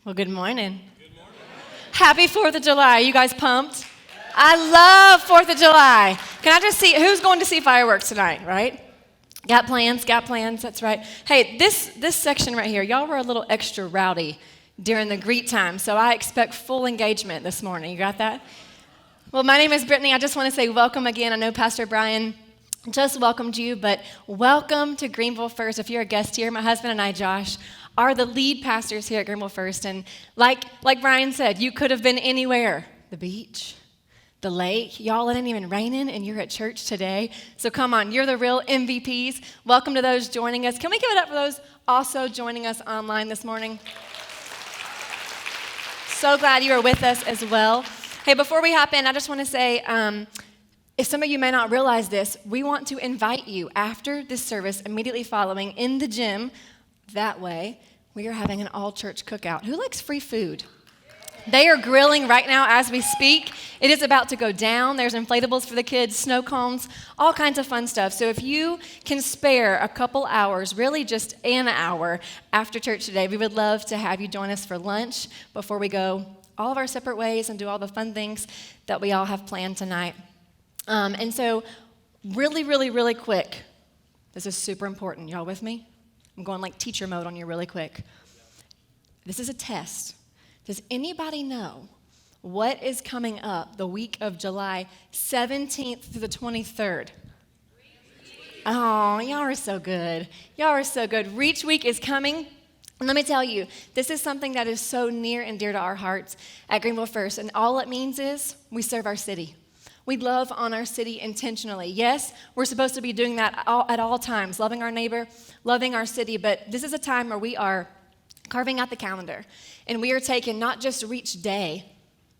Well, good morning. Happy 4th of July. You guys pumped? I love 4th of July. Can I just see, who's going to see fireworks tonight, right? Got plans, that's right. Hey, this section right here, y'all were a little extra rowdy during the greet time, so I expect full engagement this morning. You got that? Well, my name is Brittany. I just want to say welcome again. I know Pastor Brian just welcomed you, but welcome to Greenville First. If you're a guest here, my husband and I, Josh, are the lead pastors here at Greenville First. And like Brian said, you could have been anywhere. The beach, the lake. Y'all, it ain't even raining, and you're at church today. So come on, you're the real MVPs. Welcome to those joining us. Can we give it up for those also joining us online this morning? So glad you are with us as well. Hey, before we hop in, I just want to say, if some of you may not realize this, we want to invite you after this service, immediately following, in the gym. That way, we are having an all-church cookout. Who likes free food? They are grilling right now as we speak. It is about to go down. There's inflatables for the kids, snow cones, all kinds of fun stuff. So if you can spare a couple hours, really just an hour after church today, we would love to have you join us for lunch before we go all of our separate ways and do all the fun things that we all have planned tonight. And so really quick, this is super important. Y'all with me? I'm going like teacher mode on you really quick. This is a test. Does anybody know what is coming up the week of July 17th through the 23rd? Oh, y'all are so good. Y'all are so good. Reach Week is coming. And let me tell you, this is something that is so near and dear to our hearts at Greenville First. And all it means is we serve our city. We love on our city intentionally. Yes, we're supposed to be doing that at all times, loving our neighbor, loving our city, but this is a time where we are carving out the calendar, and we are taking not just Reach Day,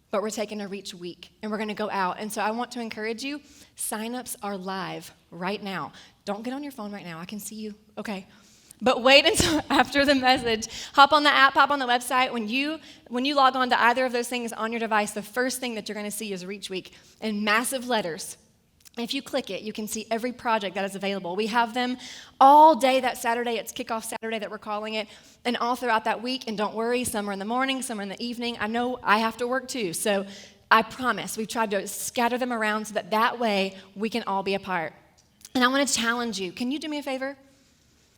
but we're taking a Reach Week, and we're going to go out. And so I want to encourage you, sign-ups are live right now. Don't get on your phone right now. I can see you. Okay. But wait until after the message. Hop on the app, hop on the website. When you log on to either of those things on your device, the first thing that you're going to see is Reach Week in massive letters. If you click it, you can see every project that is available. We have them all day that Saturday. It's Kickoff Saturday that we're calling it, and all throughout that week. And don't worry, some are in the morning, some are in the evening. I know I have to work too, so I promise we've tried to scatter them around so that way we can all be a part. And I want to challenge you. Can you do me a favor?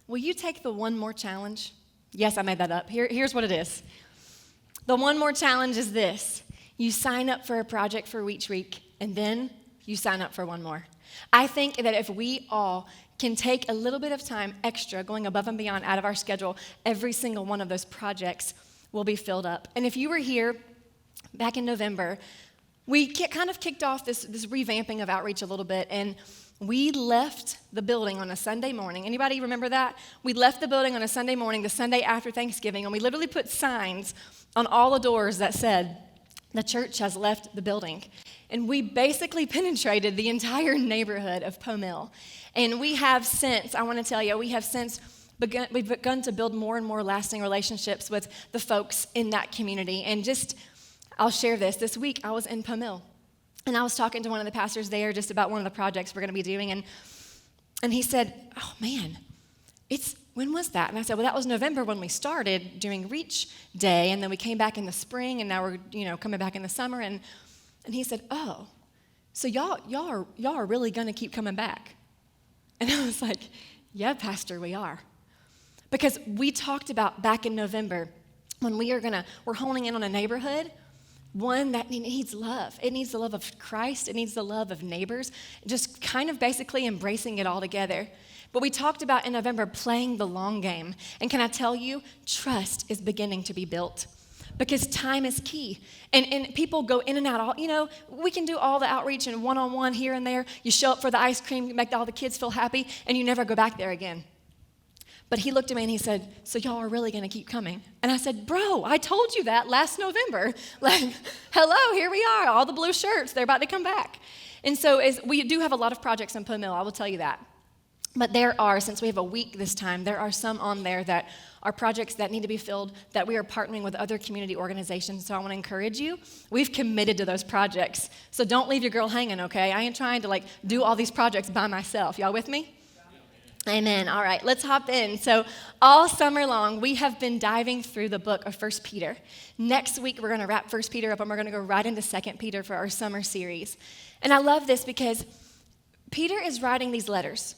Will you take the one more challenge? Yes, I made that up. Here's what it is. The one more challenge is this. You sign up for a project for Reach Week, and then you sign up for one more. I think that if we all can take a little bit of time extra, going above and beyond out of our schedule, every single one of those projects will be filled up. And if you were here back in November, we kind of kicked off this revamping of outreach a little bit, and we left the building on a Sunday morning. Anybody remember that? We left the building on a Sunday morning, the Sunday after Thanksgiving, and we literally put signs on all the doors that said, "The church has left the building." And we basically penetrated the entire neighborhood of Po Mill. And we have since, I want to tell you, we've begun to build more and more lasting relationships with the folks in that community. And I'll share this week I was in Po Mill. And I was talking to one of the pastors there just about one of the projects we're going to be doing. And he said, "Oh, man, when was that?" And I said, "Well, that was November when we started doing Reach Day. And then we came back in the spring, and now we're coming back in the summer." And he said, "Oh, so y'all are really going to keep coming back?" And I was like, "Yeah, Pastor, we are." Because we talked about back in November when we're honing in on a neighborhood, one that needs love. It needs the love of Christ. It needs the love of neighbors, just kind of basically embracing it all together. But we talked about in November playing the long game. And can I tell you, trust is beginning to be built because time is key. And people go in and out. We can do all the outreach and one-on-one here and there. You show up for the ice cream, you make all the kids feel happy, and you never go back there again. But he looked at me and he said, "So y'all are really going to keep coming?" And I said, "Bro, I told you that last November. Like, hello, here we are, all the blue shirts, they're about to come back." And so we do have a lot of projects in Po Mill, I will tell you that. But there are, since we have a week this time, there are some on there that are projects that need to be filled that we are partnering with other community organizations. So I want to encourage you. We've committed to those projects. So don't leave your girl hanging, okay? I ain't trying to do all these projects by myself. Y'all with me? Amen. All right, let's hop in. So all summer long, we have been diving through the book of 1 Peter. Next week, we're going to wrap 1 Peter up, and we're going to go right into 2 Peter for our summer series. And I love this because Peter is writing these letters.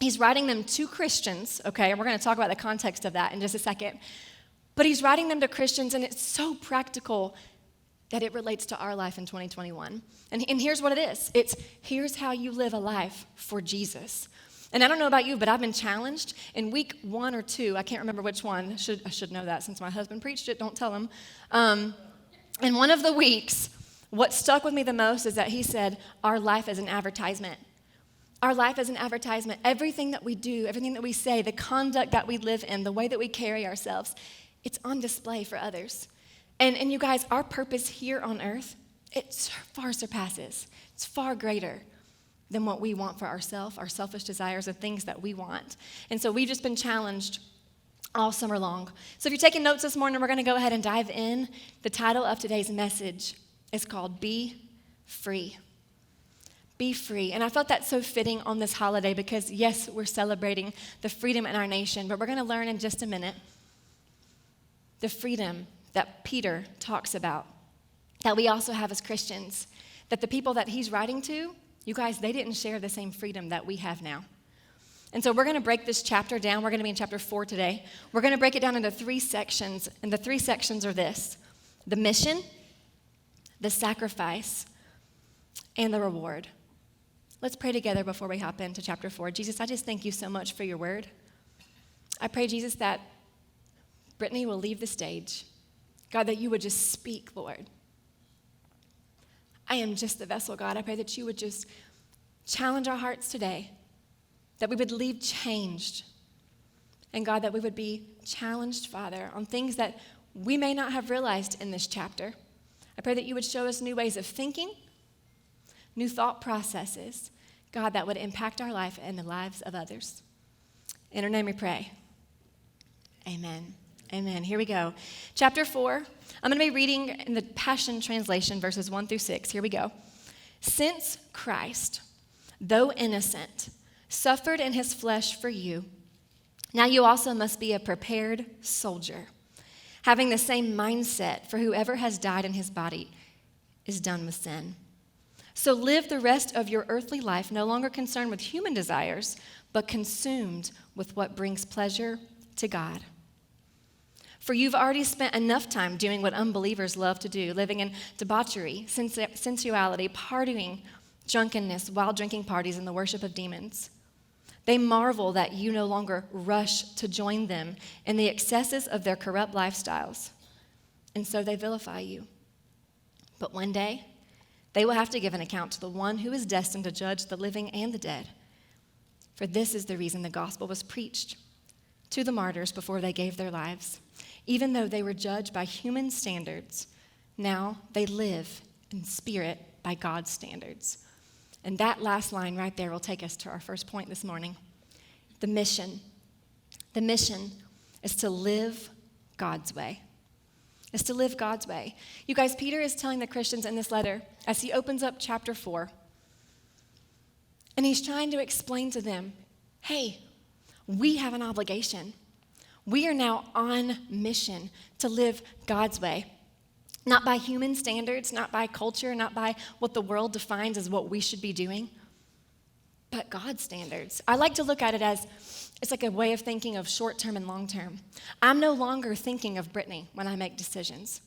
He's writing them to Christians, okay? And we're going to talk about the context of that in just a second. But he's writing them to Christians, and it's so practical that it relates to our life in 2021. And here's what it is. It's here's how you live a life for Jesus. And I don't know about you, but I've been challenged in week 1 or 2. I can't remember which one. I should know that since my husband preached it. Don't tell him. In one of the weeks, what stuck with me the most is that he said, our life is an advertisement. Our life is an advertisement. Everything that we do, everything that we say, the conduct that we live in, the way that we carry ourselves, it's on display for others. And you guys, our purpose here on earth, it far surpasses. It's far greater than what we want for ourselves, our selfish desires, and things that we want. And so we've just been challenged all summer long. So if you're taking notes this morning, we're going to go ahead and dive in. The title of today's message is called Be Free. Be free. And I felt that so fitting on this holiday because, yes, we're celebrating the freedom in our nation, but we're going to learn in just a minute the freedom that Peter talks about, that we also have as Christians, that the people that he's writing to, you guys, they didn't share the same freedom that we have now. And so we're going to break this chapter down. We're going to be in chapter 4 today. We're going to break it down into 3 sections, and the 3 sections are this: the mission, the sacrifice, and the reward. Let's pray together before we hop into chapter 4. Jesus, I just thank you so much for your word. I pray, Jesus, that Brittany will leave the stage. God, that you would just speak, Lord. I am just the vessel, God. I pray that you would just challenge our hearts today, that we would leave changed. And God, that we would be challenged, Father, on things that we may not have realized in this chapter. I pray that you would show us new ways of thinking, new thought processes, God, that would impact our life and the lives of others. In your name we pray. Amen. Amen. Here we go. Chapter 4. I'm going to be reading in the Passion Translation, verses 1 through 6. Here we go. Since Christ, though innocent, suffered in his flesh for you, now you also must be a prepared soldier, having the same mindset, for whoever has died in his body is done with sin. So live the rest of your earthly life no longer concerned with human desires, but consumed with what brings pleasure to God. For you've already spent enough time doing what unbelievers love to do, living in debauchery, sensuality, partying, drunkenness, wild drinking parties, and the worship of demons. They marvel that you no longer rush to join them in the excesses of their corrupt lifestyles, and so they vilify you. But one day, they will have to give an account to the one who is destined to judge the living and the dead. For this is the reason the gospel was preached to the martyrs before they gave their lives. Even though they were judged by human standards, now they live in spirit by God's standards. And that last line right there will take us to our first point this morning. The mission. The mission is to live God's way. Is to live God's way. You guys, Peter is telling the Christians in this letter, as he opens up chapter 4, and he's trying to explain to them, hey, we have an obligation. We are now on mission to live God's way. Not by human standards, not by culture, not by what the world defines as what we should be doing, but God's standards. I like to look at it as it's like a way of thinking of short-term and long-term. I'm no longer thinking of Brittany when I make decisions.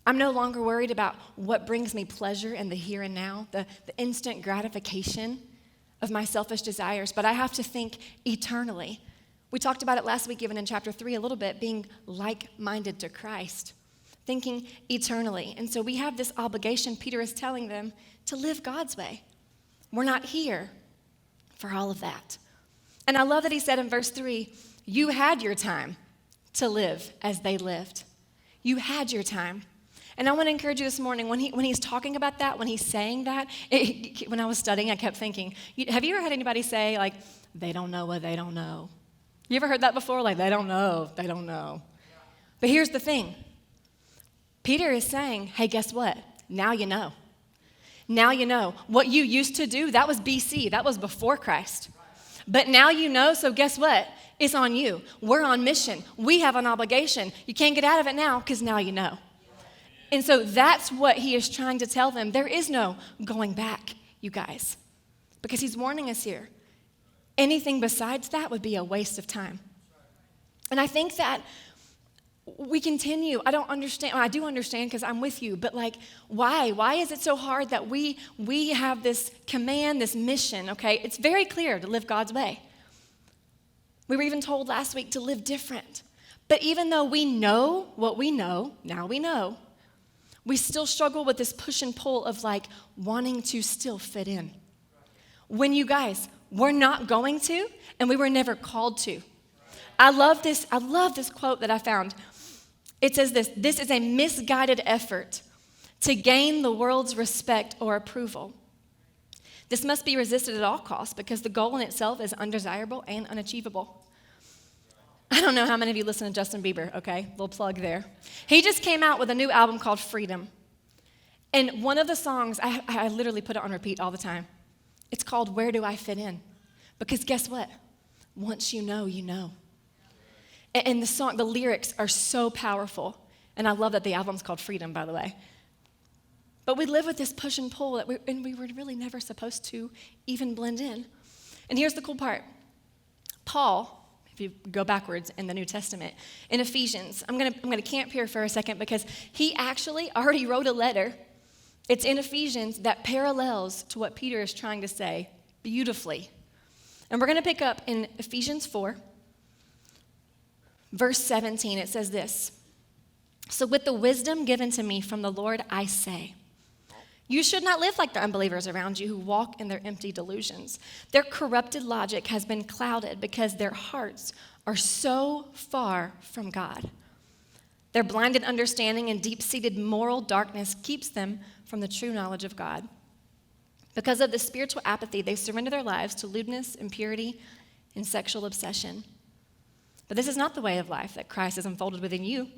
I'm no longer worried about what brings me pleasure in the here and now, the instant gratification of my selfish desires, but I have to think eternally. We talked about it last week, even in chapter 3 a little bit, being like-minded to Christ, thinking eternally. And so we have this obligation, Peter is telling them, to live God's way. We're not here for all of that. And I love that he said in verse 3, you had your time to live as they lived. You had your time. And I want to encourage you this morning, when he's talking about that, when he's saying that, when I was studying, I kept thinking, have you ever had anybody say, like, they don't know what they don't know? You ever heard that before? Like, they don't know. But here's the thing. Peter is saying, hey, guess what? Now you know. Now you know. What you used to do, that was BC. That was before Christ. But now you know, so guess what? It's on you. We're on mission. We have an obligation. You can't get out of it now because now you know. And so that's what he is trying to tell them. There is no going back, you guys, because he's warning us here. Anything besides that would be a waste of time. And I think that we continue. I don't understand. Well, I do understand because I'm with you, but like, why? Why is it so hard that we have this command, this mission, okay? It's very clear to live God's way. We were even told last week to live different. But even though we know what we know, now we know, we still struggle with this push and pull of like wanting to still fit in. When you guys, we're not going to, and we were never called to. I love this quote that I found. It says this is a misguided effort to gain the world's respect or approval. This must be resisted at all costs because the goal in itself is undesirable and unachievable. I don't know how many of you listen to Justin Bieber, okay? Little plug there. He just came out with a new album called Freedom. And one of the songs, I literally put it on repeat all the time. It's called Where Do I Fit In? Because guess what? Once you know, you know. And the lyrics are so powerful. And I love that the album's called Freedom, by the way. But we live with this push and pull and we were really never supposed to even blend in. And here's the cool part. Paul, if you go backwards in the New Testament, in Ephesians, I'm gonna camp here for a second because he actually already wrote a letter. It's in Ephesians that parallels to what Peter is trying to say beautifully. And we're gonna pick up in Ephesians 4, verse 17. It says this: "So with the wisdom given to me from the Lord, I say, you should not live like the unbelievers around you who walk in their empty delusions. Their corrupted logic has been clouded because their hearts are so far from God. Their blinded understanding and deep-seated moral darkness keeps them from the true knowledge of God. Because of the spiritual apathy, they surrender their lives to lewdness, impurity, and sexual obsession. But this is not the way of life that Christ has unfolded within you.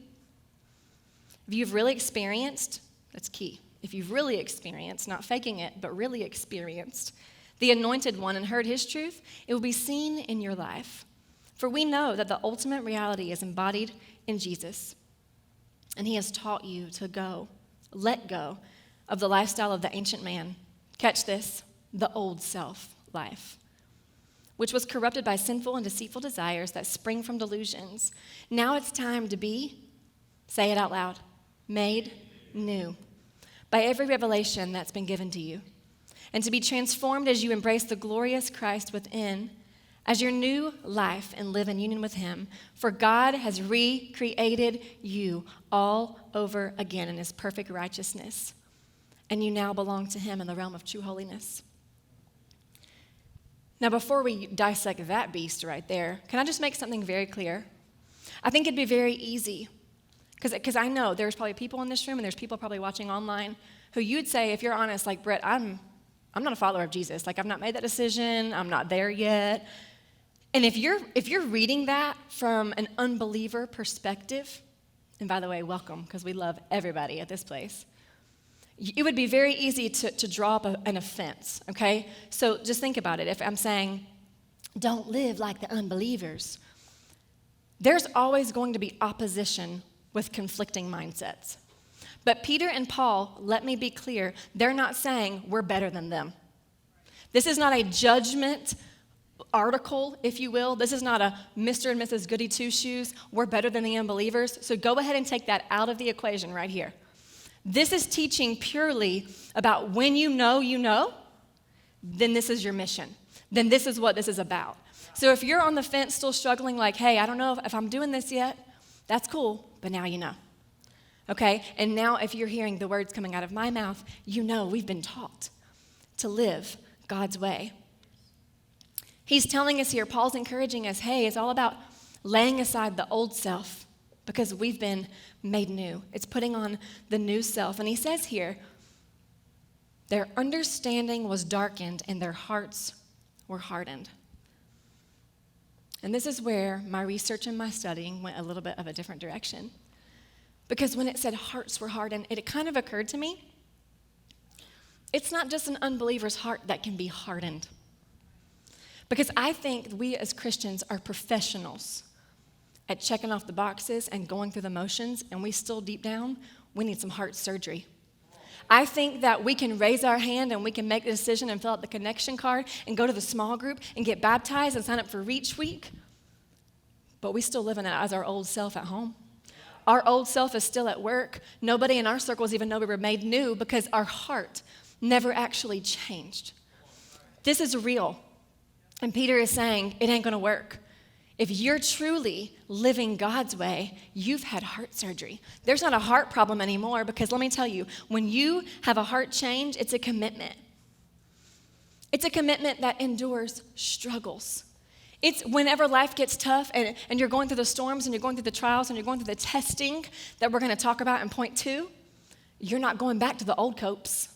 If you've really experienced, that's key, if you've really experienced, not faking it, but really experienced the Anointed One and heard his truth, it will be seen in your life. For we know that the ultimate reality is embodied in Jesus. And he has taught you to let go of the lifestyle of the ancient man. Catch this, the old self life, which was corrupted by sinful and deceitful desires that spring from delusions. Now it's time to be, say it out loud, made new by every revelation that's been given to you, and to be transformed as you embrace the glorious Christ within as your new life and live in union with him. For God has recreated you all over again in his perfect righteousness, and you now belong to him in the realm of true holiness." Now, before we dissect that beast right there, can I just make something very clear? I think it'd be very easy, because I know there's probably people in this room and there's people probably watching online who you'd say, if you're honest, like, Brett, I'm not a follower of Jesus. Like, I've not made that decision. I'm not there yet. And if you're reading that from an unbeliever perspective, and by the way, welcome, because we love everybody at this place, it would be very easy to draw up an offense, okay? So just think about it. If I'm saying, don't live like the unbelievers, there's always going to be opposition with conflicting mindsets. But Peter and Paul, let me be clear, they're not saying we're better than them. This is not a judgment article, if you will. This is not a Mr. and Mrs. Goody Two-Shoes, we're better than the unbelievers. So go ahead and take that out of the equation right here. This is teaching purely about when you know, then this is your mission. Then this is what this is about. So if you're on the fence still struggling like, hey, I don't know if I'm doing this yet, that's cool, but now you know. Okay? And now if you're hearing the words coming out of my mouth, you know we've been taught to live God's way. He's telling us here, Paul's encouraging us, hey, it's all about laying aside the old self because we've been made new. It's putting on the new self. And he says here, their understanding was darkened and their hearts were hardened. And this is where my research and my studying went a little bit of a different direction. Because when it said hearts were hardened, it kind of occurred to me, it's not just an unbeliever's heart that can be hardened. Because I think we as Christians are professionals at checking off the boxes and going through the motions, and we still deep down, we need some heart surgery. I think that we can raise our hand and we can make the decision and fill out the connection card and go to the small group and get baptized and sign up for Reach Week, but we still living as our old self at home. Our old self is still at work. Nobody in our circles even know we were made new because our heart never actually changed. This is real. And Peter is saying it ain't going to work. If you're truly living God's way, you've had heart surgery. There's not a heart problem anymore because let me tell you, when you have a heart change, it's a commitment. It's a commitment that endures struggles. It's whenever life gets tough and you're going through the storms and you're going through the trials and you're going through the testing that we're going to talk about in point 2, you're not going back to the old copes,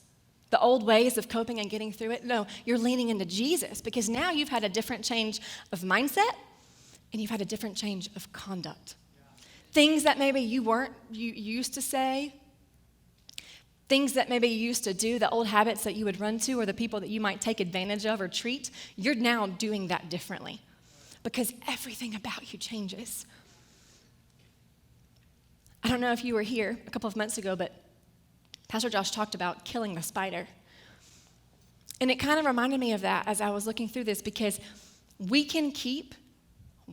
the old ways of coping and getting through it. No, you're leaning into Jesus because now you've had a different change of mindset and you've had a different change of conduct. Things that maybe you used to say, things that maybe you used to do, the old habits that you would run to or the people that you might take advantage of or treat, you're now doing that differently because everything about you changes. I don't know if you were here a couple of months ago, but Pastor Josh talked about killing the spider. And it kind of reminded me of that as I was looking through this because we can keep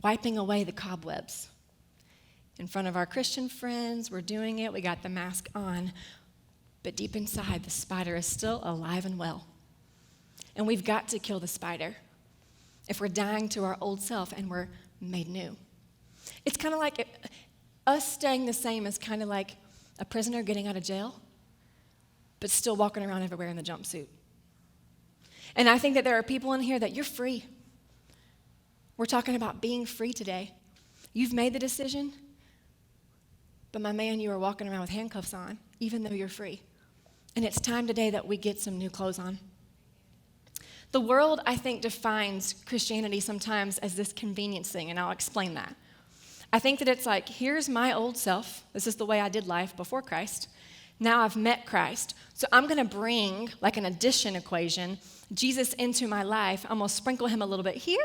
wiping away the cobwebs. In front of our Christian friends, we're doing it, we got the mask on, but deep inside, the spider is still alive and well. And we've got to kill the spider if we're dying to our old self and we're made new. It's kind of like us staying the same is kind of like a prisoner getting out of jail, but still walking around everywhere in the jumpsuit. And I think that there are people in here that you're free. We're talking about being free today. You've made the decision, but my man, you are walking around with handcuffs on, even though you're free. And it's time today that we get some new clothes on. The world, I think, defines Christianity sometimes as this convenience thing, and I'll explain that. I think that it's like, here's my old self. This is the way I did life before Christ. Now I've met Christ. So I'm going to bring, like an addition equation, Jesus into my life. I'm going to sprinkle him a little bit here.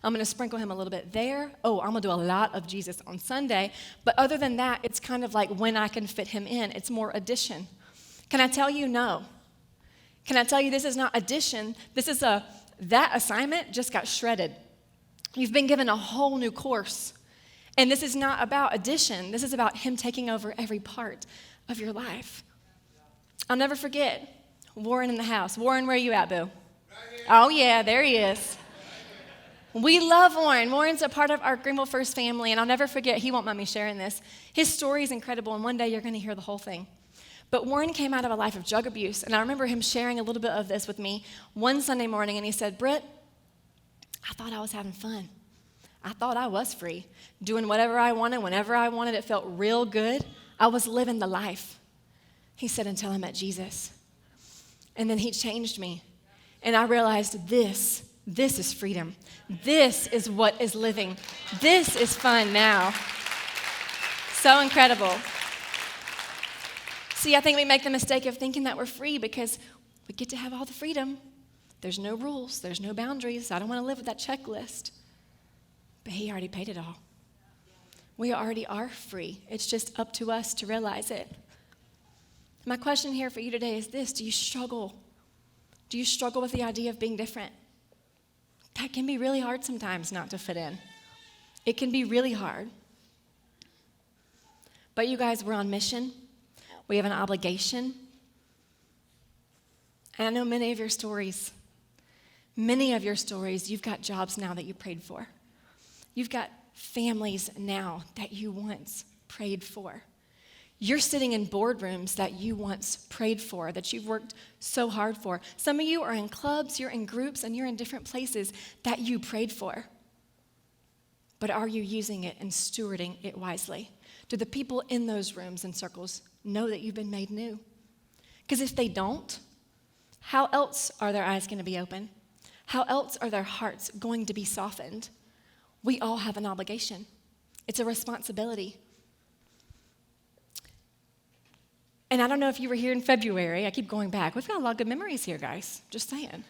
I'm going to sprinkle him a little bit there. Oh, I'm going to do a lot of Jesus on Sunday. But other than that, it's kind of like when I can fit him in. It's more addition. Can I tell you no? Can I tell you this is not addition? This is that assignment just got shredded. You've been given a whole new course. And this is not about addition. This is about him taking over every part of your life. I'll never forget Warren in the house. Warren, where are you at, boo? Right here. Oh, yeah, there he is. We love Warren. Warren's a part of our Greenville First family, and I'll never forget, he won't mind me sharing this. His story is incredible, and one day you're going to hear the whole thing. But Warren came out of a life of drug abuse, and I remember him sharing a little bit of this with me one Sunday morning, and he said, Britt, I thought I was having fun. I thought I was free, doing whatever I wanted, whenever I wanted. It felt real good. I was living the life. He said, until I met Jesus. And then he changed me, and I realized this is freedom. This is what is living. This is fun now. So incredible. See, I think we make the mistake of thinking that we're free because we get to have all the freedom. There's no rules. There's no boundaries. I don't want to live with that checklist. But he already paid it all. We already are free. It's just up to us to realize it. My question here for you today is this. Do you struggle? Do you struggle with the idea of being different? That can be really hard sometimes not to fit in. It can be really hard. But you guys, we're on mission. We have an obligation. And I know many of your stories, you've got jobs now that you prayed for. You've got families now that you once prayed for. You're sitting in boardrooms that you once prayed for, that you've worked so hard for. Some of you are in clubs, you're in groups, and you're in different places that you prayed for. But are you using it and stewarding it wisely? Do the people in those rooms and circles know that you've been made new? Because if they don't, how else are their eyes going to be open? How else are their hearts going to be softened? We all have an obligation. It's a responsibility. And I don't know if you were here in February. I keep going back. We've got a lot of good memories here, guys. Just saying.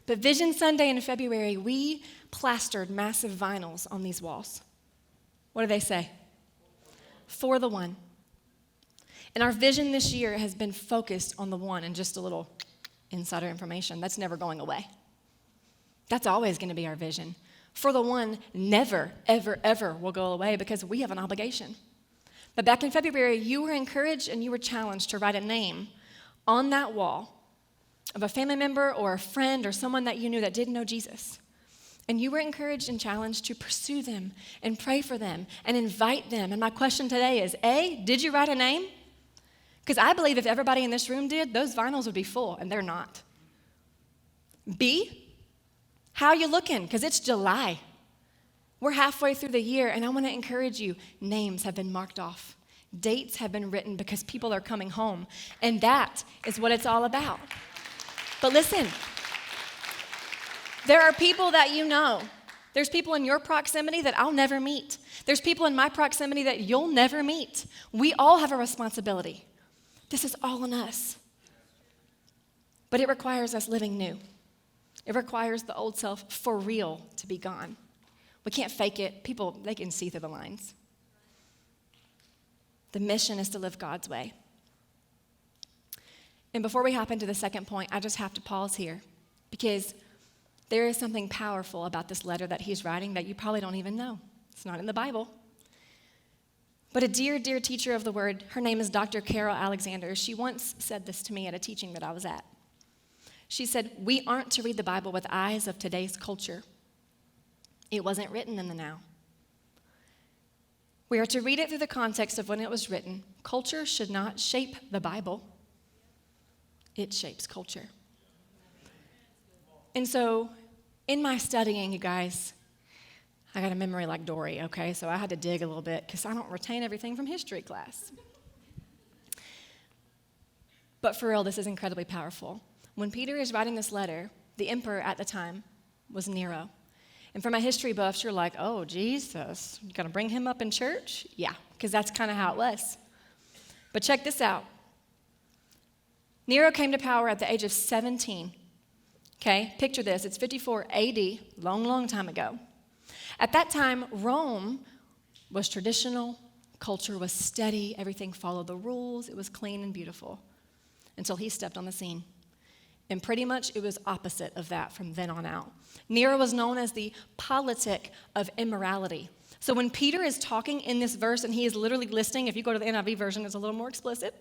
But Vision Sunday in February, we plastered massive vinyls on these walls. What do they say? For the one. And our vision this year has been focused on the one, and just a little insider information. That's never going away. That's always going to be our vision. For the one never, ever, ever will go away because we have an obligation. But back in February, you were encouraged and you were challenged to write a name on that wall of a family member or a friend or someone that you knew that didn't know Jesus. And you were encouraged and challenged to pursue them and pray for them and invite them. And my question today is, A, did you write a name? Because I believe if everybody in this room did, those vinyls would be full, and they're not. B, how are you looking? Because it's July. We're halfway through the year, and I want to encourage you, names have been marked off. Dates have been written because people are coming home, and that is what it's all about. But listen, there are people that you know. There's people in your proximity that I'll never meet. There's people in my proximity that you'll never meet. We all have a responsibility. This is all on us. But it requires us living new. It requires the old self for real to be gone. We can't fake it. People, they can see through the lines. The mission is to live God's way. And before we hop into the second point, I just have to pause here because there is something powerful about this letter that he's writing that you probably don't even know. It's not in the Bible. But a dear, dear teacher of the word, her name is Dr. Carol Alexander. She once said this to me at a teaching that I was at. She said, we aren't to read the Bible with eyes of today's culture. It wasn't written in the now. We are to read it through the context of when it was written. Culture should not shape the Bible. It shapes culture. And so, in my studying, you guys, I got a memory like Dory, okay? So I had to dig a little bit because I don't retain everything from history class. But for real, this is incredibly powerful. When Peter is writing this letter, the emperor at the time was Nero. And for my history buffs, you're like, oh, Jesus, you gonna bring him up in church? Yeah, because that's kind of how it was. But check this out. Nero came to power at the age of 17. Okay, picture this. It's 54 AD, long, long time ago. At that time, Rome was traditional, culture was steady, everything followed the rules, it was clean and beautiful, until he stepped on the scene. And pretty much it was opposite of that from then on out. Nero was known as the politic of immorality. So when Peter is talking in this verse, and he is literally listing, if you go to the NIV version, it's a little more explicit,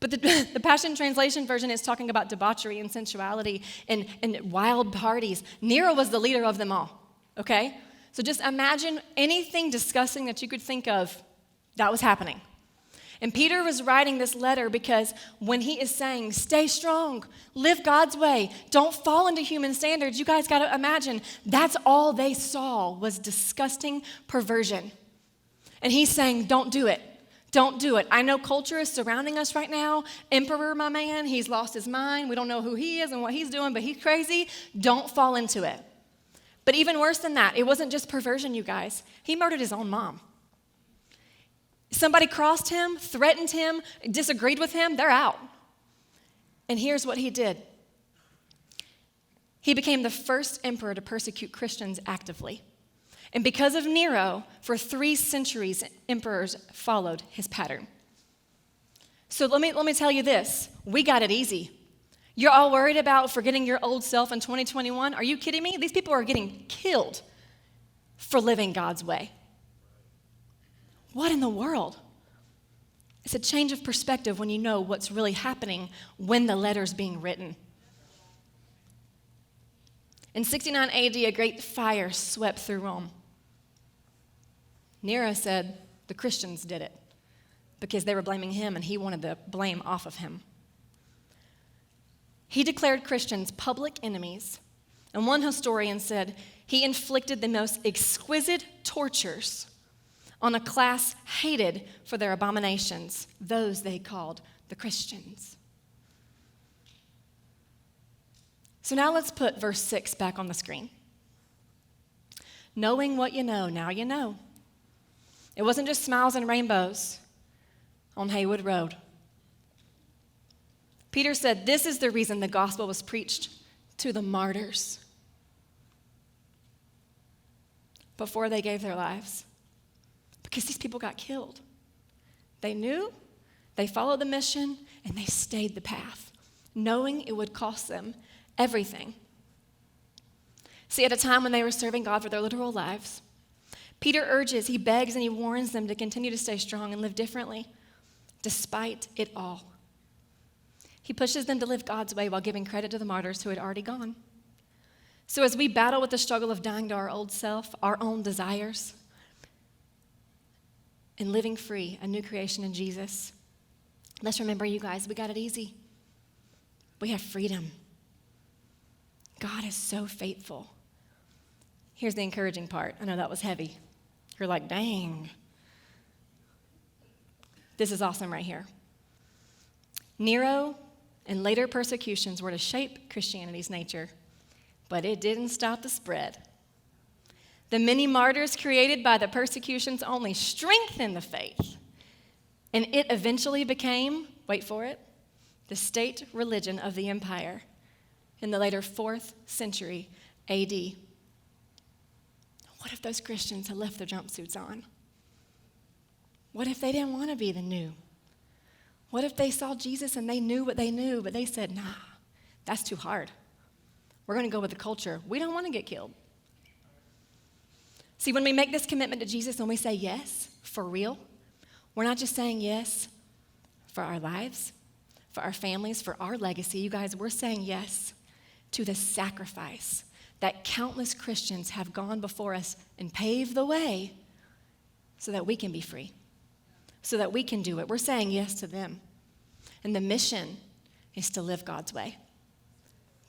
but the Passion Translation version is talking about debauchery and sensuality and wild parties. Nero was the leader of them all. Okay? So just imagine anything disgusting that you could think of that was happening. And Peter was writing this letter because when he is saying, stay strong, live God's way, don't fall into human standards, you guys got to imagine that's all they saw was disgusting perversion. And he's saying, don't do it. Don't do it. I know culture is surrounding us right now. Emperor, my man, he's lost his mind. We don't know who he is and what he's doing, but he's crazy. Don't fall into it. But even worse than that, it wasn't just perversion, you guys. He murdered his own mom. Somebody crossed him, threatened him, disagreed with him, they're out. And here's what he did. He became the first emperor to persecute Christians actively. And because of Nero, for 3 centuries, emperors followed his pattern. So let me tell you this. We got it easy. You're all worried about forgetting your old self in 2021? Are you kidding me? These people are getting killed for living God's way. What in the world? It's a change of perspective when you know what's really happening when the letter's being written. In 69 AD, a great fire swept through Rome. Nero said the Christians did it because they were blaming him and he wanted the blame off of him. He declared Christians public enemies, and one historian said he inflicted the most exquisite tortures on a class hated for their abominations, those they called the Christians. So now let's put verse 6 back on the screen. Knowing what you know, now you know. It wasn't just smiles and rainbows on Haywood Road. Peter said, this is the reason the gospel was preached to the martyrs before they gave their lives. Because these people got killed. They knew, they followed the mission, and they stayed the path, knowing it would cost them everything. See, at a time when they were serving God for their literal lives, Peter urges, he begs, and he warns them to continue to stay strong and live differently, despite it all. He pushes them to live God's way while giving credit to the martyrs who had already gone. So as we battle with the struggle of dying to our old self, our own desires, and living free, a new creation in Jesus, let's remember, you guys, we got it easy. We have freedom. God is so faithful. Here's the encouraging part. I know that was heavy. You're like, dang. This is awesome right here. Nero and later persecutions were to shape Christianity's nature, but it didn't stop the spread. The many martyrs created by the persecutions only strengthened the faith, and it eventually became, wait for it, the state religion of the empire in the later 4th century AD. What if those Christians had left their jumpsuits on? What if they didn't want to be the new? What if they saw Jesus and they knew what they knew, but they said, nah, that's too hard. We're going to go with the culture. We don't want to get killed. See, when we make this commitment to Jesus and we say yes, for real, we're not just saying yes for our lives, for our families, for our legacy. You guys, we're saying yes to the sacrifice that countless Christians have gone before us and paved the way so that we can be free, so that we can do it. We're saying yes to them. And the mission is to live God's way.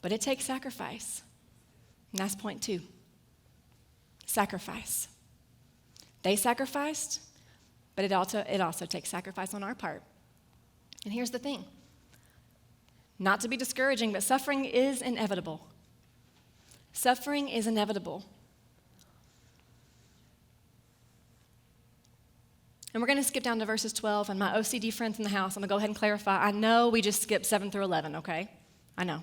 But it takes sacrifice. And that's point 2. Sacrifice. They sacrificed, but it also takes sacrifice on our part. And here's the thing. Not to be discouraging, but suffering is inevitable. Suffering is inevitable. And we're going to skip down to verses 12, and my OCD friends in the house, I'm going to go ahead and clarify. I know we just skipped 7 through 11, okay? I know.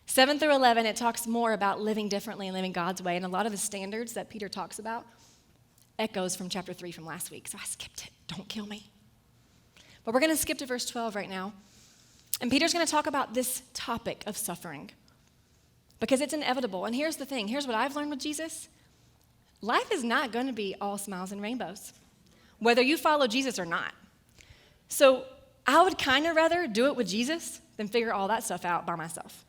7 through 11, it talks more about living differently and living God's way, and a lot of the standards that Peter talks about echoes from chapter 3 from last week, so I skipped it. Don't kill me. But we're going to skip to verse 12 right now, and Peter's going to talk about this topic of suffering because it's inevitable. And here's the thing. Here's what I've learned with Jesus. Life is not going to be all smiles and rainbows, whether you follow Jesus or not. So I would kind of rather do it with Jesus than figure all that stuff out by myself.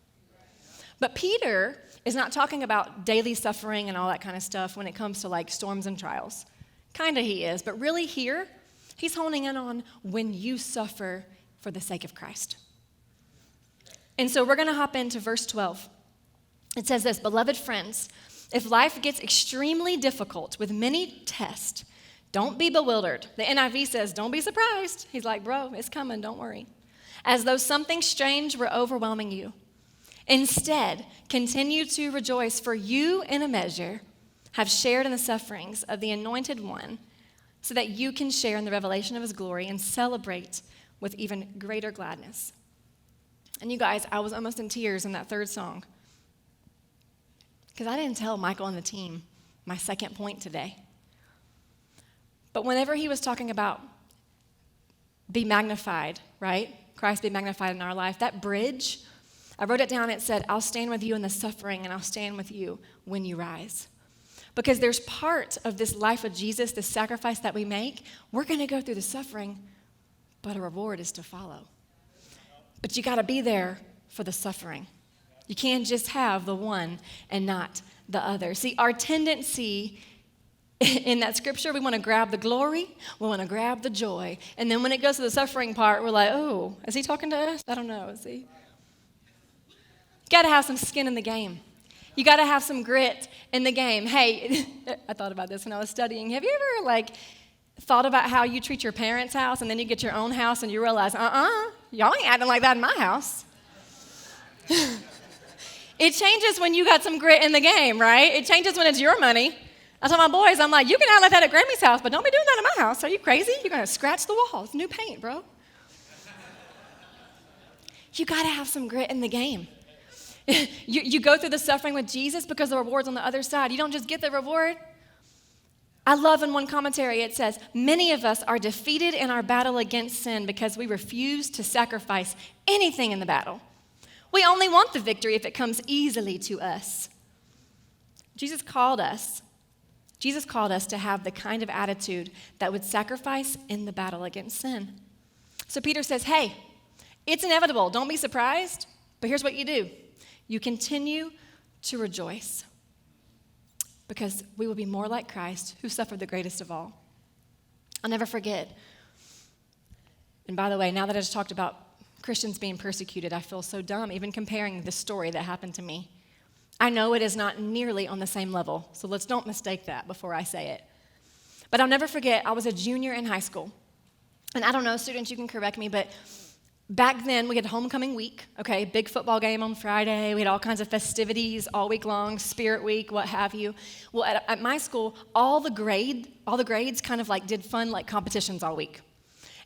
But Peter is not talking about daily suffering and all that kind of stuff when it comes to like storms and trials. Kind of he is, but really here, he's honing in on when you suffer for the sake of Christ. And so we're going to hop into verse 12. It says this, beloved friends, if life gets extremely difficult with many tests, don't be bewildered. The NIV says, don't be surprised. He's like, bro, it's coming, don't worry. As though something strange were overwhelming you. Instead, continue to rejoice, for you, in a measure, have shared in the sufferings of the Anointed One, so that you can share in the revelation of his glory and celebrate with even greater gladness. And you guys, I was almost in tears in that third song, because I didn't tell Michael and the team my second point today. But whenever he was talking about be magnified, right? Christ be magnified in our life, that bridge, I wrote it down. It said, I'll stand with you in the suffering, and I'll stand with you when you rise. Because there's part of this life of Jesus, this sacrifice that we make. We're going to go through the suffering, but a reward is to follow. But you got to be there for the suffering. You can't just have the one and not the other. See, our tendency in that scripture, we want to grab the glory, we want to grab the joy. And then when it goes to the suffering part, we're like, oh, is he talking to us? I don't know, is he? You got to have some skin in the game. You got to have some grit in the game. Hey, I thought about this when I was studying. Have you ever, thought about how you treat your parents' house, and then you get your own house, and you realize, y'all ain't acting like that in my house. It changes when you got some grit in the game, right? It changes when it's your money. I tell my boys, I'm like, you can act like that at Grammy's house, but don't be doing that at my house. Are you crazy? You're going to scratch the walls. New paint, bro. You got to have some grit in the game. You go through the suffering with Jesus because the reward's on the other side. You don't just get the reward. I love in one commentary it says, many of us are defeated in our battle against sin because we refuse to sacrifice anything in the battle. We only want the victory if it comes easily to us. Jesus called us to have the kind of attitude that would sacrifice in the battle against sin. So Peter says, hey, it's inevitable. Don't be surprised. But here's what you do. You continue to rejoice because we will be more like Christ who suffered the greatest of all. I'll never forget. And by the way, now that I just talked about Christians being persecuted, I feel so dumb even comparing this story that happened to me. I know it is not nearly on the same level, so let's don't mistake that before I say it. But I'll never forget, I was a junior in high school. And I don't know, students, you can correct me, but back then we had homecoming week, okay, big football game on Friday. We had all kinds of festivities all week long, Spirit Week, what have you. Well, at my school, all the grades kind of like did fun like competitions all week.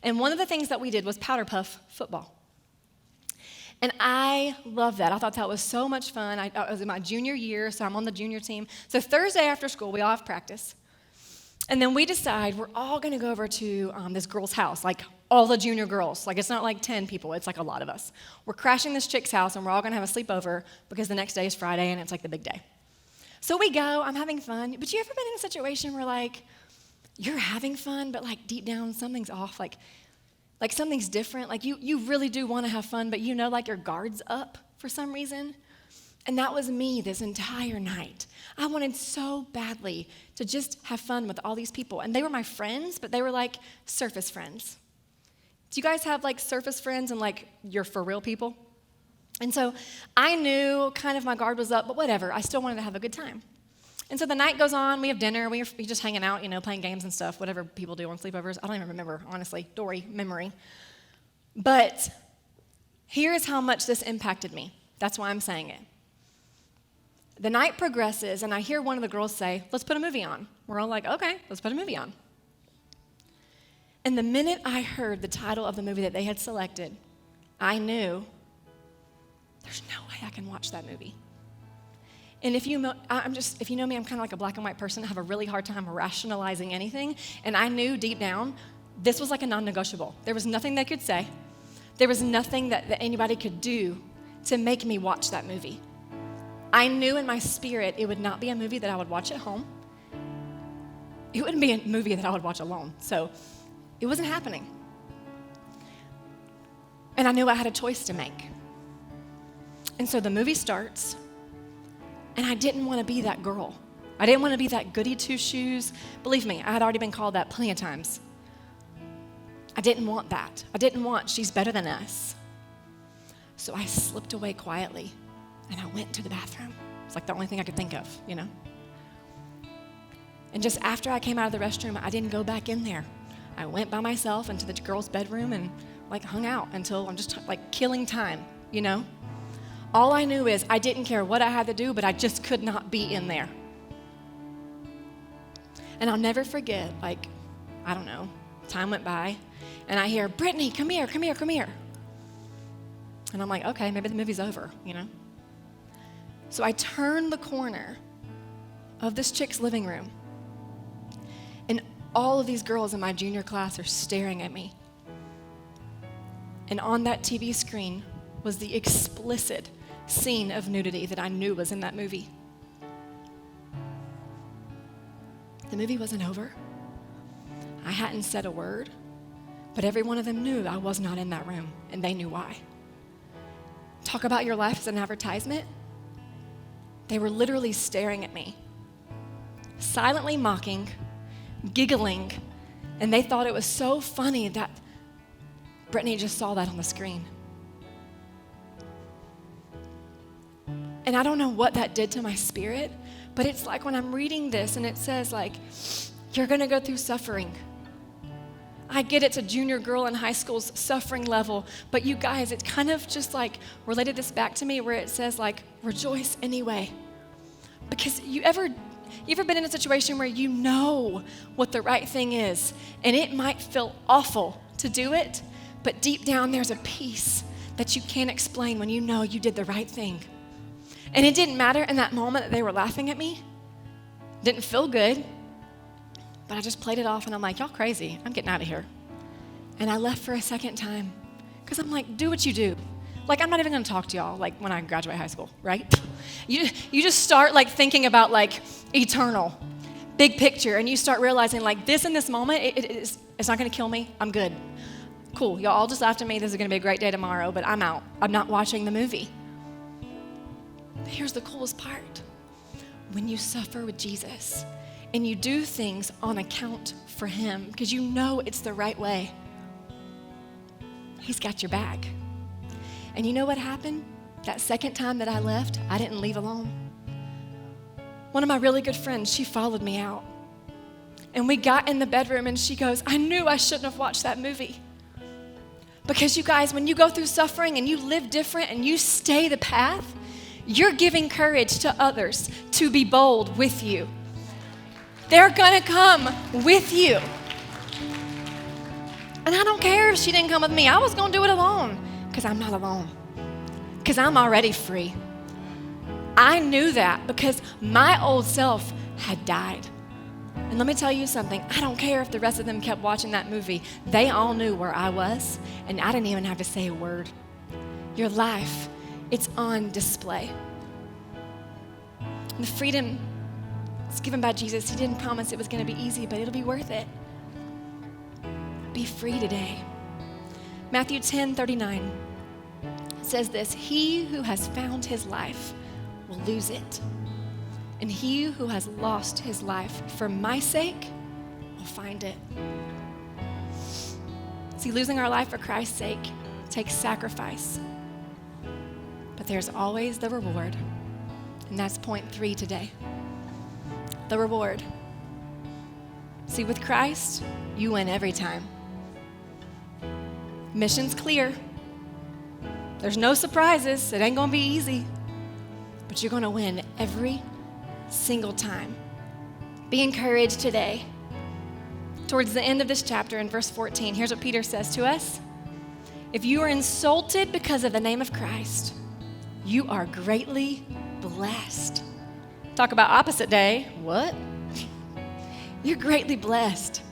And one of the things that we did was powder puff football. And I love that. I thought that was so much fun. I was in my junior year, so I'm on the junior team. So Thursday after school, we all have practice. And then we decide we're all going to go over to this girl's house, like all the junior girls. Like it's not like 10 people, it's like a lot of us. We're crashing this chick's house, and we're all going to have a sleepover because the next day is Friday, and it's like the big day. So we go, I'm having fun. But you ever been in a situation where like you're having fun, but like deep down something's off, like something's different. Like you really do want to have fun, but you know like your guard's up for some reason. And that was me this entire night. I wanted so badly to just have fun with all these people. And they were my friends, but they were like surface friends. Do you guys have like surface friends and like you're for real people? And so I knew kind of my guard was up, but whatever. I still wanted to have a good time. And so the night goes on, we have dinner, we're just hanging out, playing games and stuff, whatever people do on sleepovers. I don't even remember, honestly. Dory, memory. But here's how much this impacted me. That's why I'm saying it. The night progresses, and I hear one of the girls say, let's put a movie on. We're all like, okay, let's put a movie on. And the minute I heard the title of the movie that they had selected, I knew there's no way I can watch that movie. And if you know me, I'm kind of like a black and white person. I have a really hard time rationalizing anything. And I knew deep down, this was like a non-negotiable. There was nothing they could say. There was nothing that anybody could do to make me watch that movie. I knew in my spirit it would not be a movie that I would watch at home. It wouldn't be a movie that I would watch alone. So it wasn't happening. And I knew I had a choice to make. And so the movie starts. And I didn't want to be that girl. I didn't want to be that goody two-shoes. Believe me, I had already been called that plenty of times. I didn't want that. I didn't want she's better than us. So I slipped away quietly, and I went to the bathroom. It's like the only thing I could think of, And just after I came out of the restroom, I didn't go back in there. I went by myself into the girl's bedroom and hung out until I'm just killing time, All I knew is I didn't care what I had to do, but I just could not be in there. And I'll never forget, time went by, and I hear, Brittany, come here. And I'm like, okay, maybe the movie's over, So I turn the corner of this chick's living room, and all of these girls in my junior class are staring at me. And on that TV screen was the explicit scene of nudity that I knew was in that movie. The movie wasn't over. I hadn't said a word, but every one of them knew I was not in that room, and they knew why. Talk about your life as an advertisement. They were literally staring at me, silently mocking, giggling, and they thought it was so funny that Brittany just saw that on the screen. And I don't know what that did to my spirit, but it's like when I'm reading this and it says you're gonna go through suffering. I get it's a junior girl in high school's suffering level, but you guys, it's kind of just related this back to me where it says rejoice anyway. Because you ever been in a situation where you know what the right thing is, and it might feel awful to do it, but deep down there's a peace that you can't explain when you know you did the right thing. And it didn't matter in that moment that they were laughing at me. Didn't feel good. But I just played it off and I'm like, y'all crazy. I'm getting out of here. And I left for a second time. Because I'm like, do what you do. Like, I'm not even going to talk to y'all like when I graduate high school, right? You just start like thinking about like eternal, big picture. And you start realizing like this in this moment, it's not going to kill me. I'm good. Cool. Y'all all just laughed at me. This is going to be a great day tomorrow, but I'm out. I'm not watching the movie. But here's the coolest part. When you suffer with Jesus and you do things on account for him because you know it's the right way, he's got your back. And you know what happened? That second time that I left, I didn't leave alone. One of my really good friends, she followed me out. And we got in the bedroom and she goes, I knew I shouldn't have watched that movie. Because you guys, when you go through suffering and you live different and you stay the path, you're giving courage to others to be bold with you. They're gonna come with you. And I don't care if she didn't come with me. I was gonna do it alone because I'm not alone. Because I'm already free. I knew that because my old self had died. And let me tell you something. I don't care if the rest of them kept watching that movie. They all knew where I was, and I didn't even have to say a word. Your life, it's on display. And the freedom is given by Jesus. He didn't promise it was going to be easy, but it'll be worth it. Be free today. Matthew 10:39 says this, he who has found his life will lose it. And he who has lost his life for my sake will find it. See, losing our life for Christ's sake takes sacrifice. But there's always the reward. And that's point 3 today. The reward. See, with Christ, you win every time. Mission's clear. There's no surprises. It ain't gonna be easy. But you're gonna win every single time. Be encouraged today. Towards the end of this chapter in verse 14, here's what Peter says to us. If you are insulted because of the name of Christ, you are greatly blessed. Talk about opposite day. What? You're greatly blessed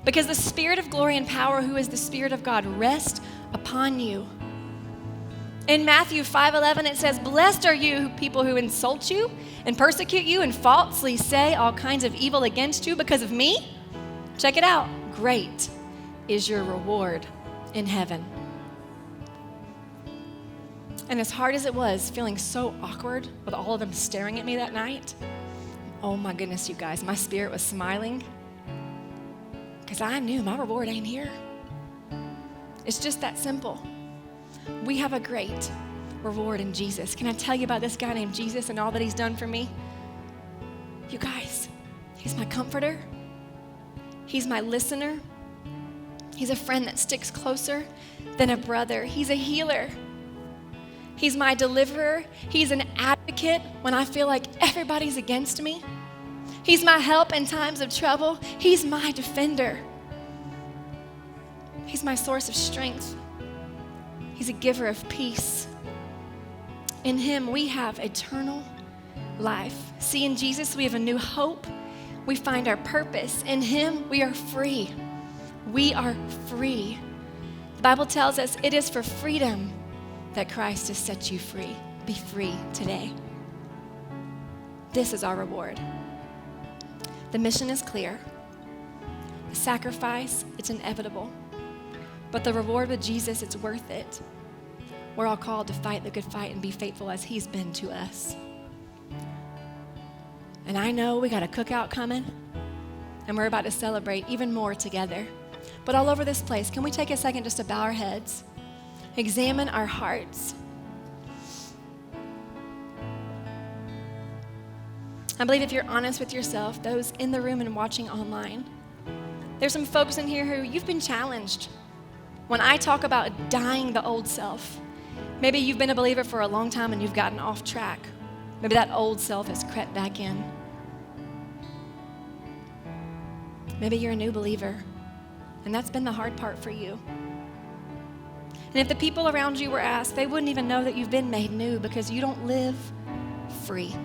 because the Spirit of glory and power, who is the Spirit of God, rests upon you. In Matthew 5:11, it says, blessed are you people who insult you and persecute you and falsely say all kinds of evil against you because of me. Check it out. Great is your reward in heaven. And as hard as it was, feeling so awkward with all of them staring at me that night, oh my goodness, you guys, my spirit was smiling because I knew my reward ain't here. It's just that simple. We have a great reward in Jesus. Can I tell you about this guy named Jesus and all that he's done for me? You guys, he's my comforter. He's my listener. He's a friend that sticks closer than a brother. He's a healer. He's my deliverer. He's an advocate when I feel like everybody's against me. He's my help in times of trouble. He's my defender. He's my source of strength. He's a giver of peace. In him, we have eternal life. See, in Jesus, we have a new hope. We find our purpose. In him, we are free. We are free. The Bible tells us it is for freedom that Christ has set you free. Be free today. This is our reward. The mission is clear. The sacrifice, it's inevitable. But the reward with Jesus, it's worth it. We're all called to fight the good fight and be faithful as he's been to us. And I know we got a cookout coming, and we're about to celebrate even more together. But all over this place, can we take a second just to bow our heads, examine our hearts? I believe if you're honest with yourself, those in the room and watching online, there's some folks in here who you've been challenged. When I talk about dying the old self, maybe you've been a believer for a long time and you've gotten off track. Maybe that old self has crept back in. Maybe you're a new believer, and that's been the hard part for you. And if the people around you were asked, they wouldn't even know that you've been made new because you don't live free.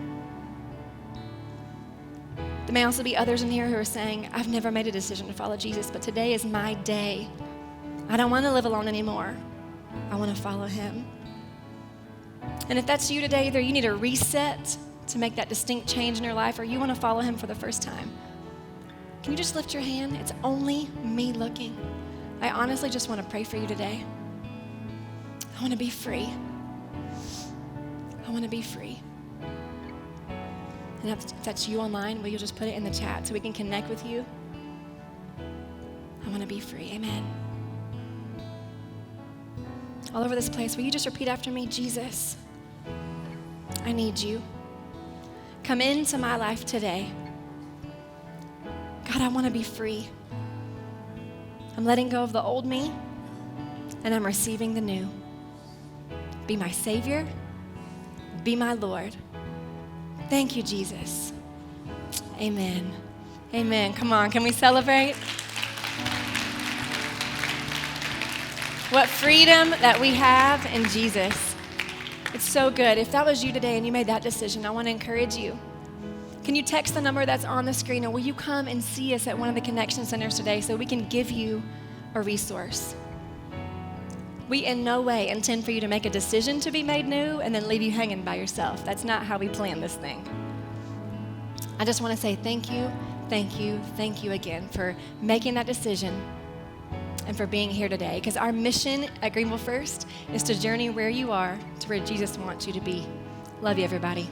There may also be others in here who are saying, I've never made a decision to follow Jesus, but today is my day. I don't want to live alone anymore. I want to follow him. And if that's you today, either you need a reset to make that distinct change in your life, or you want to follow him for the first time. Can you just lift your hand? It's only me looking. I honestly just want to pray for you today. I want to be free. I want to be free. And if that's you online, will you just put it in the chat so we can connect with you? I want to be free. Amen. All over this place, will you just repeat after me? Jesus, I need you. Come into my life today. God, I want to be free. I'm letting go of the old me, and I'm receiving the new. Be my Savior. Be my Lord. Thank you, Jesus. Amen. Amen. Come on, can we celebrate? What freedom that we have in Jesus. It's so good. If that was you today and you made that decision, I want to encourage you. Can you text the number that's on the screen, or will you come and see us at one of the connection centers today so we can give you a resource? We in no way intend for you to make a decision to be made new and then leave you hanging by yourself. That's not how we plan this thing. I just want to say thank you, thank you, thank you again for making that decision and for being here today. Because our mission at Greenville First is to journey where you are to where Jesus wants you to be. Love you, everybody.